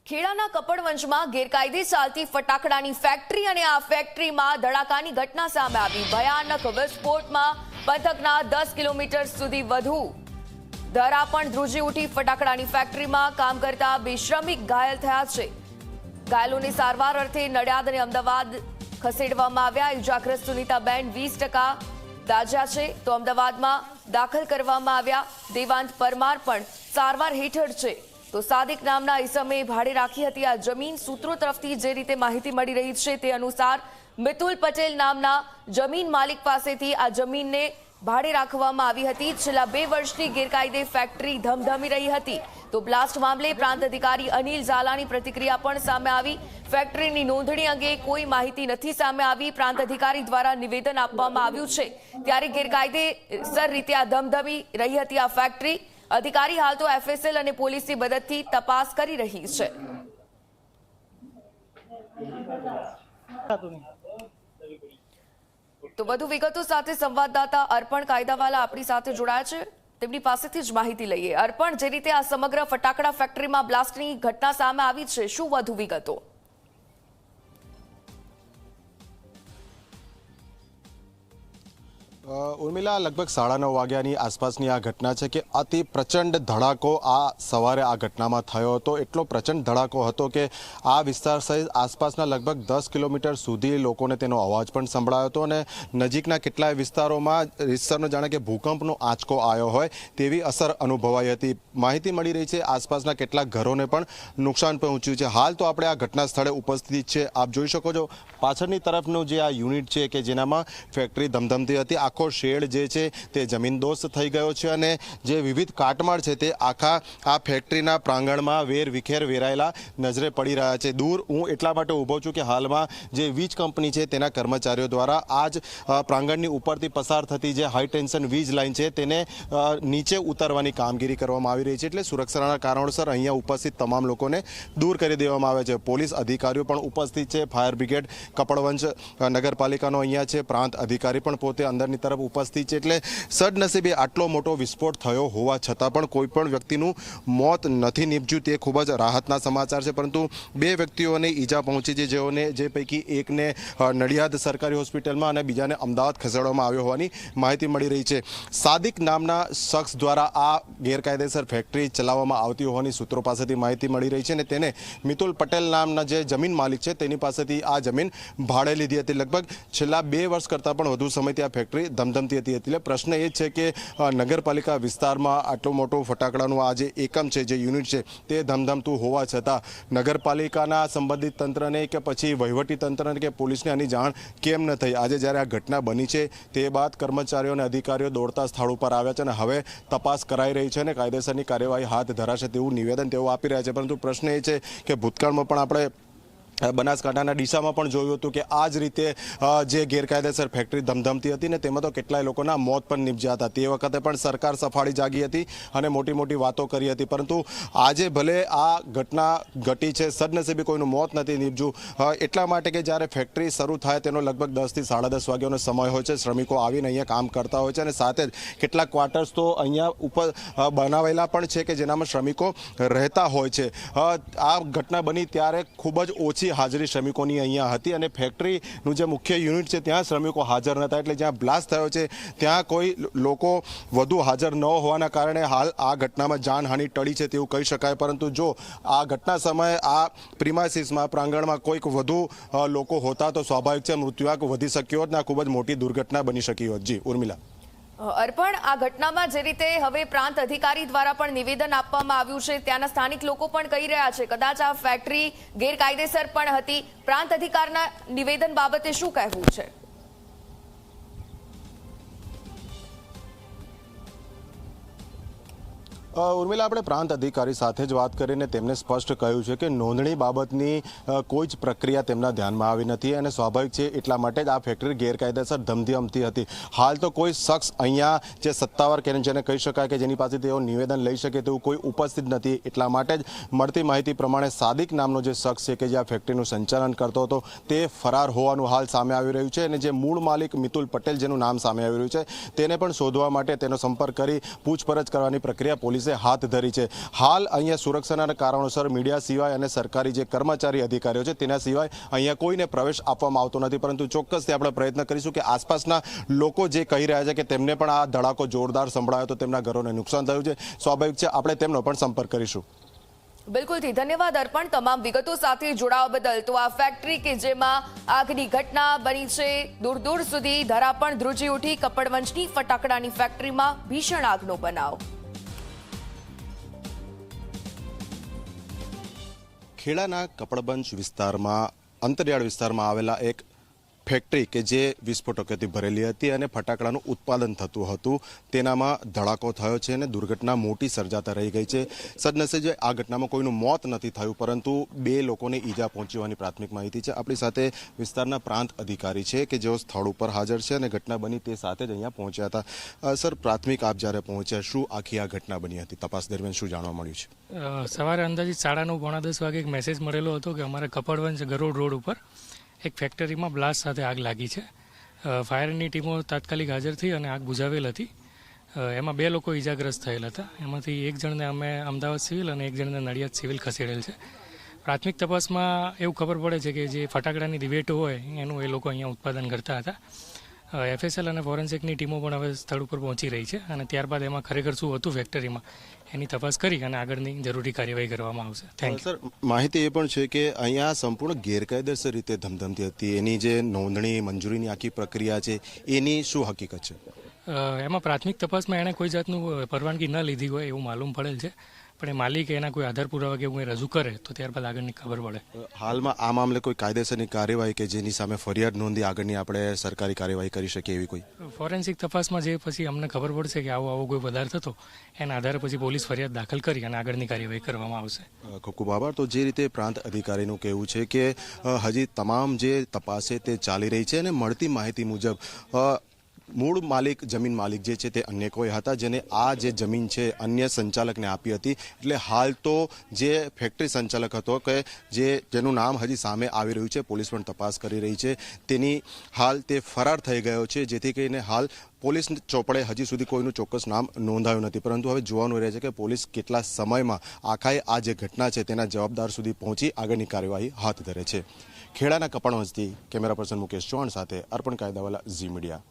ખેડાના કપડવંજમાં ગેરકાયદે ચાલતી ફટાકડાની ફેક્ટરી અને આ ફેક્ટરીમાં ધડાકાની ઘટના સામે આવી। ભયાનક વિસ્ફોટમાં પંથકના 10 કિલોમીટર સુધી વધુ ધરા પણ ધ્રુજી ઉઠી। ફટાકડાની ફેક્ટરીમાં કામ કરતા 2 શ્રમિક ઘાયલ થયા છે। ઘાયલોને સારવાર અર્થે નડિયાદ અને અમદાવાદ ખસેડવામાં આવ્યા। ઇજાગ્રસ્ત સુનીતાબેન 20% દાઝ્યા છે તો અમદાવાદમાં દાખલ કરવામાં આવ્યા। દેવાંત પરમાર પણ સારવાર હેઠળ છે તો સાદિક નામના ઈસમે ભાડે રાખી હતી આ જમીન। સૂત્રો તરફથી જે રીતે માહિતી મળી રહી છે તે અનુસાર મિતુલ પટેલ નામના જમીન માલિક પાસેથી આ જમીનને ભાડે રાખવામાં આવી હતી। છેલ્લા 2 વર્ષથી ગેરકાયદે ફેક્ટરી ધમધમી રહી હતી તો બ્લાસ્ટ મામલે પ્રાંત અધિકારી અનિલ ઝાલાની પ્રતિક્રિયા પણ સામે આવી। ફેક્ટરીની નોંધણી અંગે કોઈ માહિતી નથી સામે આવી। પ્રાંત અધિકારી દ્વારા નિવેદન આપવામાં આવ્યું છે ત્યારે ગેરકાયદેસર રીતે આ ધમધમી રહી હતી આ ફેક્ટરી। અધિકારી હાલ તો એફએસએલ અને પોલીસની મદદથી તપાસ કરી રહી છે। તો વધુ વિગતો સાથે સંવાદદાતા અર્પણ કાયદાવાલા આપણી સાથે જોડાયા છે, તેમની પાસેથી જ માહિતી લઈએ। અર્પણ, જે રીતે આ સમગ્ર ફટાકડા ફેક્ટરીમાં બ્લાસ્ટની ઘટના સામે આવી છે, શું વધુ વિગતો? ઉર્મિલા, લગભગ 9:30 વાગ્યાની આસપાસની આ ઘટના છે કે અતિ પ્રચંડ ધડાકો આ સવારે આ ઘટનામાં થયો હતો। એટલો પ્રચંડ ધડાકો હતો કે આ વિસ્તાર સહિત આસપાસના લગભગ 10 કિલોમીટર સુધી લોકોને તેનો અવાજ પણ સંભળાયો હતો અને નજીકના કેટલાય વિસ્તારોમાં જાણે કે ભૂકંપનો આંચકો આવ્યો હોય તેવી અસર અનુભવાઈ હતી। માહિતી મળી રહી છે આસપાસના કેટલાક ઘરોને પણ નુકસાન પહોંચ્યું છે। હાલ તો આપણે આ ઘટના સ્થળે ઉપસ્થિત છે। આપ જોઈ શકો છો પાછળની તરફનું જે આ યુનિટ છે કે જેનામાં ફેક્ટરી ધમધમતી હતી, આખો શેડ જે છે તે જમીનદોસ્ત થઈ ગયો છે અને જે વિવિધ કાટમાળ છે તે આખા આ ફેક્ટરીના પ્રાંગણમાં વેર વિખેર વેરાયેલા નજરે પડી રહ્યા છે। દૂર હું એટલા માટે ઊભો છું કે હાલમાં જે વીજ કંપની છે તેના કર્મચારીઓ દ્વારા આજ પ્રાંગણની ઉપરથી પસાર થતી જે હાઈ ટેન્શન વીજ લાઇન છે તેને નીચે ઉતારવાની કામગીરી કરવામાં આવી રહી છે। એટલે સુરક્ષાના કારણોસર અહીંયા ઉપસ્થિત તમામ લોકોને દૂર કરી દેવામાં આવે છે। પોલીસ અધિકારીઓ પણ ઉપસ્થિત છે, ફાયર બ્રિગેડ કપડવંજ નગરપાલિકાનો અહીંયા છે, પ્રાંત અધિકારી પણ પોતે અંદરની તરફ ઉપસ્થિત છે। એટલે સદનસીબે આટલો મોટો વિસ્ફોટ થયો હોવા છતાં પણ કોઈ પણ વ્યક્તિનું મોત નથી નીપજ્યું, તે ખૂબ જ રાહતના સમાચાર છે। પરંતુ 2 વ્યક્તિઓને ઈજા પહોંચી છે, જે પૈકી એકને નડિયાદ સરકારી હોસ્પિટલમાં અને બીજાને અમદાવાદ ખસેડવામાં આવ્યો હોવાની માહિતી મળી રહી છે। સાદિક નામના શખ્સ દ્વારા આ ગેરકાયદેસર ફેક્ટરી ચલાવવામાં આવતી હોવાની સૂત્રો પાસેથી માહિતી મળી રહી છે અને તેને મિતુલ પટેલ નામના જે જમીન માલિક છે તેની પાસેથી આ જમીન ભાડે લીધી હતી। લગભગ છેલ્લા 2 વર્ષ કરતાં પણ વધુ સમયથી આ ફેક્ટરી ધમધમતી હતી। એટલે પ્રશ્ન એ છે કે નગરપાલિકા વિસ્તારમાં આટલો મોટો ફટાકડાનું આ જે એકમ છે, જે યુનિટ છે તે ધમધમતું હોવા છતાં નગરપાલિકાના સંબંધિત તંત્રને કે પછી વહીવટી તંત્રને કે પોલીસને આની જાણ કેમ ન થઈ? આજે જ્યારે આ ઘટના બની છે તે બાદ કર્મચારીઓ અને અધિકારીઓ દોડતા સ્થળ ઉપર આવ્યા છે અને હવે તપાસ કરાઈ રહી છે અને કાયદેસરની કાર્યવાહી હાથ ધરાશે તેવું નિવેદન તેઓ આપી રહ્યા છે। પરંતુ પ્રશ્ન એ છે કે ભૂતકાળમાં પણ આપણે બનાસકાંઠાના ડીસામાં પણ જોયું હતું કે આ જ રીતે જે ગેરકાયદેસર ફેક્ટરી ધમધમતી હતી ને તેમાં તો કેટલાય લોકોના મોત પણ નીપજ્યા હતા। તે વખતે પણ સરકાર સફાળી જાગી હતી અને મોટી મોટી વાતો કરી હતી, પરંતુ આજે ભલે આ ઘટના ઘટી છે, સદનસીબે કોઈનું મોત નથી નીપજ્યું। એટલા માટે કે જ્યારે ફેક્ટરી શરૂ થાય તેનો લગભગ 10 થી 10:30 વાગ્યાનો સમય હોય છે, શ્રમિકો આવીને અહીંયા કામ કરતા હોય છે અને સાથે જ કેટલાક ક્વાર્ટર્સ તો અહીંયા ઉપર બનાવેલા પણ છે કે જેનામાં શ્રમિકો રહેતા હોય છે। આ ઘટના બની ત્યારે ખૂબ જ ઓછી હાજરી શ્રમિકોની અહીંયા હતી અને ફેક્ટરીનું જે મુખ્ય યુનિટ છે ત્યાં શ્રમિકો હાજર નહોતા। એટલે જ્યાં બ્લાસ્ટ થયો છે ત્યાં કોઈ લોકો વધુ હાજર ન હોવાના કારણે હાલ આ ઘટનામાં જાનહાનિ ટળી છે તેવું કહી શકાય। પરંતુ જો આ ઘટના સમયે આ પ્રિમાઇસીસમાં પ્રાંગણમાં કોઈક વધુ લોકો હોતા તો સ્વાભાવિક છે મૃત્યુઆંક વધી શક્યો હોત ને આ ખૂબ જ મોટી દુર્ઘટના બની શકી હોત। જી ઉર્મિલા। અર્પણ, આ ઘટનામાં જે રીતે હવે પ્રાંત અધિકારી દ્વારા પણ નિવેદન આપવામાં આવ્યું છે, ત્યાંના સ્થાનિક લોકો પણ કહી રહ્યા છે કદાચ આ ફેક્ટરી ગેરકાયદેસર પણ હતી, પ્રાંત અધિકારીના નિવેદન બાબતે શું કહેવું છે? ઉર્મિલા, આપણે પ્રાંત અધિકારી સાથે જ વાત કરીને તેમને સ્પષ્ટ કહ્યું છે કે નોંધણી બાબતની કોઈ જ પ્રક્રિયા તેમના ધ્યાનમાં આવી નથી અને સ્વાભાવિક છે એટલા માટે જ આ ફેક્ટરી ગેરકાયદેસર ધમધમતી હતી। હાલ તો કોઈ શખ્સ અહીંયા જે સત્તાવાર કે જેને કહી શકાય કે જેની પાસે તેઓ નિવેદન લઈ શકે તેવું કોઈ ઉપસ્થિત નથી। એટલા માટે જ મળતી માહિતી પ્રમાણે સાદિક નામનો જે શખ્સ છે કે જે આ ફેક્ટરીનું સંચાલન કરતો હતો તે ફરાર હોવાનું હાલ સામે આવી રહ્યું છે અને જે મૂળ માલિક મિતુલ પટેલ જેનું નામ સામે આવી રહ્યું છે તેને પણ શોધવા માટે તેનો સંપર્ક કરી પૂછપરછ કરવાની પ્રક્રિયા પોલીસે પોલીસે હાથ ધરી છે. હાલ અહીંયા સુરક્ષાના કારણોસર મીડિયા સિવાય અને સરકારી જે કર્મચારી અધિકારીઓ છે તેના સિવાય અહીંયા કોઈને પ્રવેશ આપવામાં આવતો નથી, પરંતુ ચોક્કસથી આપણે પ્રયત્ન કરીશું કે આસપાસના લોકો જે કહી રહ્યા છે કે તેમને પણ આ ધડાકો જોરદાર સંભળાયો તો તેમના ઘરોને નુકસાન થયું છે. સ્વાભાવિક છે, આપણે તેમનો પણ સંપર્ક કરીશું. બિલકુલથી ધન્યવાદ અર્પણ, તમામ વિગતો સાથે જોડાવા બદલ. તો આ ફેક્ટરી કે જેમાં આગની ઘટના બની છે, દૂર દૂર સુધી ધરા પણ ધ્રુજી ઉઠી. કપડવંજની ફટાકડાની ફેક્ટરીમાં ભીષણ આગનો બનાવ. ખેડાના કપડવંજ વિસ્તારમાં અંતરિયાળ વિસ્તારમાં આવેલા એક ફેક્ટરી કે જે વિસ્ફોટકોથી ભરેલી હતી અને ફટાકડાનું ઉત્પાદન થતું હતું, તેનામાં ધડાકો થયો છે અને દુર્ઘટના મોટી સર્જાતા રહી ગઈ છે. સદનસીબે આ ઘટનામાં કોઈનું મોત નથી થયું, પરંતુ 2 લોકોને ઈજા પહોંચી હોવાની પ્રાથમિક માહિતી છે. આપણી સાથે વિસ્તારના પ્રાંત અધિકારી છે કે જેઓ સ્થળ ઉપર હાજર છે અને ઘટના બની તે સાથે જ અહીંયા પહોંચ્યા હતા. સર, પ્રાથમિક આપ જ્યારે પહોંચ્યા, શું આખી આ ઘટના બની હતી? તપાસ દરમિયાન શું જાણવા મળ્યું છે? સવારે અંદાજિત 9:30 વાગે એક મેસેજ મળેલો હતો કે અમારા કપડવંજ ગરોડ રોડ ઉપર એક ફેક્ટરીમાં બ્લાસ્ટ સાથે આગ લાગી છે. ફાયરની ટીમો તાત્કાલિક હાજર થઈ અને આગ બુઝાવેલ હતી. એમાં 2 લોકો ઈજાગ્રસ્ત થયેલ હતા. એમાંથી એક જણને અમે અમદાવાદ સિવિલ અને એક જણને નડિયાદ સિવિલ ખસેડેલ છે. પ્રાથમિક તપાસમાં એવું ખબર પડે છે કે જે ફટાકડાની રિવેટો હોય એનું એ લોકો અહીંયા ઉત્પાદન કરતા હતા. FSL અને ફોરેન્સિકની ટીમો પણ હવે સ્થળ ઉપર પહોંચી રહી છે અને ત્યારબાદ એમાં ખરેખર શું હતું ફેક્ટરીમાં એની તપાસ કરી અને આગળની જરૂરી કાર્યવાહી કરવામાં આવશે. Thank you. સર, માહિતી એ પણ છે કે અહીંયા સંપૂર્ણ ગેરકાયદેસર રીતે ધમધમતી હતી. એની જે નોંધણી મંજૂરીની આખી પ્રક્રિયા છે એની શું હકીકત છે? એમાં પ્રાથમિક તપાસમાં એણે કોઈ જાતનું પરવાનગી ન લીધી હોય એવું માલુમ પડેલ છે, પણ એ માલિક એના કોઈ આધાર પુરાવા કે એવું રજૂ કરે તો ત્યારબાદ આગળની ખબર પડે. હાલમાં આ મામલે કોઈ કાયદેસરની કાર્યવાહી કે જેની સામે ફરિયાદ નોંધી આગળની આપણે સરકારી કાર્યવાહી કરી શકીએ એવી કોઈ? ફોરેન્સિક તપાસમાં જે પછી અમને ખબર પડશે કે આવો કોઈ પદાર્થ હતો એના આધારે પછી પોલીસ ફરિયાદ દાખલ કરી અને આગળની કાર્યવાહી કરવામાં આવશે. ખૂબ ખૂબ આભાર. તો જે રીતે પ્રાંત અધિકારીનું કહેવું છે કે હજી તમામ જે તપાસ છે તે ચાલી રહી છે અને મળતી માહિતી મુજબ મૂળ માલિક, જમીન માલિક જે છે તે અન્ય કોઈ હતા, જેને આ જે જમીન છે અન્ય સંચાલકને આપી હતી. એટલે હાલ તો જે ફેક્ટરી સંચાલક હતો કે જેનું નામ હજી સામે આવી રહ્યું છે, પોલીસ પણ તપાસ કરી રહી છે, તેની હાલ તે ફરાર થઈ ગયો છે, જેથી કરીને હાલ પોલીસ ચોપડે હજી સુધી કોઈનું ચોક્કસ નામ નોંધાયું નથી. પરંતુ હવે જોવાનું રહે છે કે પોલીસ કેટલા સમયમાં આખાએ આ જે ઘટના છે તેના જવાબદાર સુધી પહોંચી આગળની કાર્યવાહી હાથ ધરે છે. ખેડાના કપડવંજથી કેમેરા પર્સન મુકેશ ચૌહાણ સાથે અર્પણ કાયદાવાલા, ઝી મીડિયા.